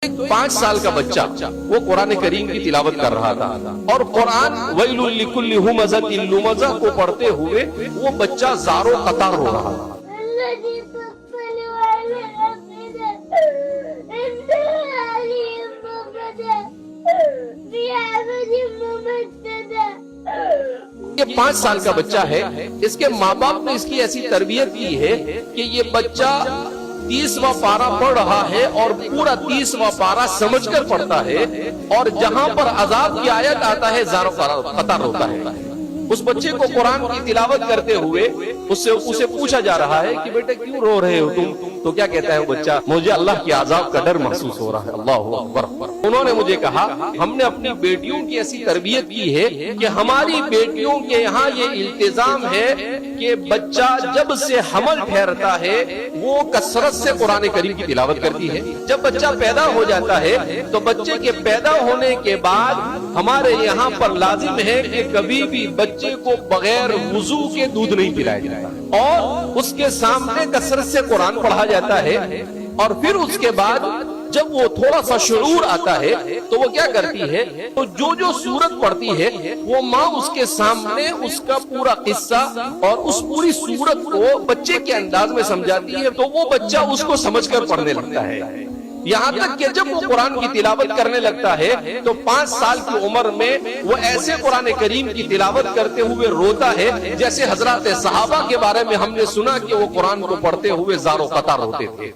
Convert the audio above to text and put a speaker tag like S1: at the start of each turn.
S1: ایک 5 سال کا بچہ وہ قرآن کریم کی تلاوت کر رہا تھا اور قرآن وَيْلٌ لِكُلِّ هُمَزَةٍ لُمَزَةٍ کو پڑھتے ہوئے وہ بچہ زار و قطار رو رہا تھا۔ یہ 5 سال کا بچہ ہے، اس کے ماں باپ نے اس کی ایسی تربیت کی ہے کہ یہ بچہ 30واں پارہ پڑھ رہا ہے اور پورا 30واں پارہ سمجھ کر پڑھتا ہے، اور جہاں پر عذاب کی آیت آتا ہے زار و قطار روتا ہے۔ اس بچے کو قرآن کی تلاوت کرتے ہوئے اسے پوچھا جا رہا ہے کہ بیٹے کیوں رو رہے ہو تم؟ تو کیا کہتا ہے وہ بچہ؟ مجھے اللہ کے عذاب کا ڈر محسوس ہو رہا ہے۔ اللہ اکبر۔ انہوں نے مجھے کہا ہم نے اپنی بیٹیوں کی ایسی تربیت کی ہے کہ ہماری بیٹیوں کے یہاں یہ التزام ہے کہ بچہ جب سے حمل ٹھہرتا ہے وہ کثرت سے قرآن کریم کی تلاوت کرتی ہے۔ جب بچہ پیدا ہو جاتا ہے تو بچے کے پیدا ہونے کے بعد ہمارے یہاں پر لازم ہے کہ کبھی بھی بچے کو بغیر وضو کے دودھ نہیں پلایا جاتا، اور اس کے سامنے کثرت سے قرآن پڑھا جاتا ہے، اور پھر اس کے بعد جب وہ تھوڑا سا شعور آتا ہے تو وہ کیا کرتی ہے، تو جو سورت پڑھتی ہے وہ ماں اس کے سامنے اس کا پورا قصہ اور اس پوری سورت کو بچے کے انداز میں سمجھاتی ہے، تو وہ بچہ اس کو سمجھ کر پڑھنے لگتا ہے، یہاں تک کہ جب وہ قرآن کی تلاوت کرنے لگتا ہے تو 5 سال کی عمر میں وہ ایسے قرآن کریم کی تلاوت کرتے ہوئے روتا ہے جیسے حضرات صحابہ کے بارے میں ہم نے سنا کہ وہ قرآن کو پڑھتے ہوئے زار و قطار روتے تھے۔